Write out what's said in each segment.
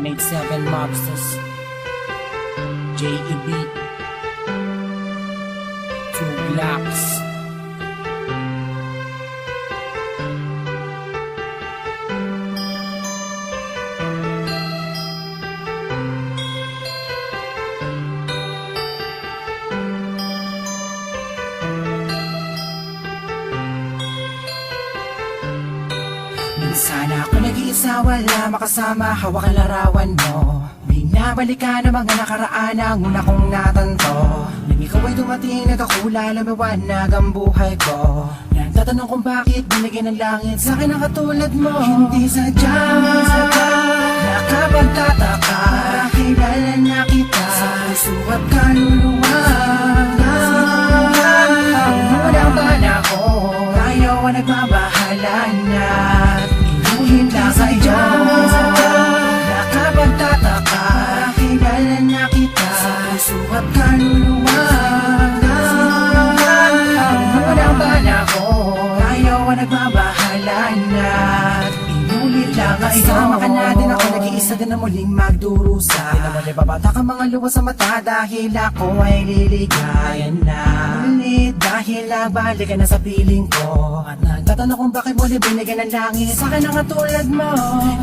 187 Mobsters, JEB, 2 Glocks. Minsan ako nag-iisa, wala makasama, hawak ang larawan mo. Binabalikan ang mga nakaraan, ang una kong natanto. Nang ikaw ay dumating, nagkakula, lumiwanag ang buhay ko. Nagtatanong kung bakit binigyan ng langit sa akin ang katulad mo. Hindi sadya, nakapagtataka, kilala na kita sa puso at kaluluwa. Unang bala ko, ayaw ang nagbabahala na inuhin lang sa iyo. Nakapagtataka, kilala na kita sa puso at kaluluwa. Unang bala ko, ayaw ang nagbabahala na inulit lang sa iyo. Kasama ka natin ako, nag-iisa din na muling magdurusa. Di naman ibabata ka mga luwa sa mata dahil ako ay liligayan na. Ulit dahil nagbalik ka na sa piling ko. At nagtatanong kung bakit mo binigyan ng langit sa akin ang katulad mo.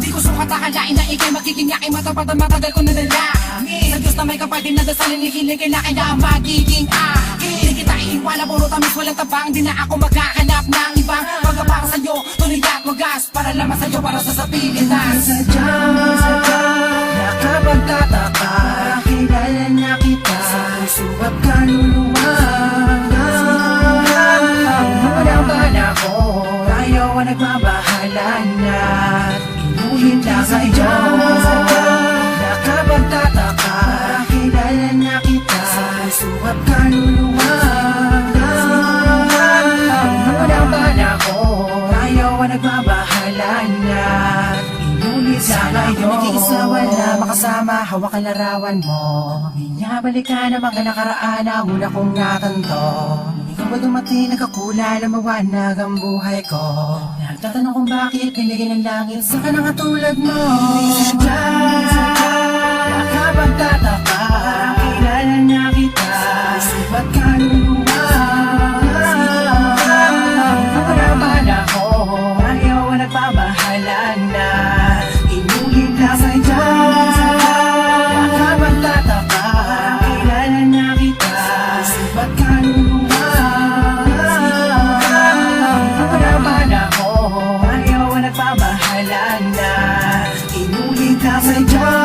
Di ko sukat akalain na ikay magiging yakin, matapat at matagal ko na nalangin. Sa Diyos na may kapatid na dasalin, hihiling kailangan na ang magiging akin. Di kita iiwala, puro tamis walang tabang. Di na ako magkakanap ng ibang pagkapang sa'yo, tuloy at wagas, para lamang sa'yo, para sa Pilipinas. Sadya, nakapagtataka, kilala na kita sa puso at kaluluwa. Unang bala ko, ayaw ang nagbabahala na inuhin lang sa iyo. Nakapagtataka, kilala na kita sa puso at kaluluwa. Unang bala ko, ayaw ang nagbabahala na inulit lang kayo. Nag-iisa, wala makasama, hawak ang larawan mo. Binabalikan ang mga nakaraan, ang una kong natanto. Ikaw ba dumating, nagkakula, lumawanag ang buhay ko. Nagtatanong kung bakit binigyan ng langit sa kanang katulad mo. Sadya, nakapagtataka, kilala na kita, subat kaluluwa. Unang bala ko, ayaw ang nagbabahala na inulit lang sa iyo. Nakapagtataka, kilala na kita, subat kaluluwa. Unang bala ko, ayaw ang nagbabahala na inulit lang sa iyo.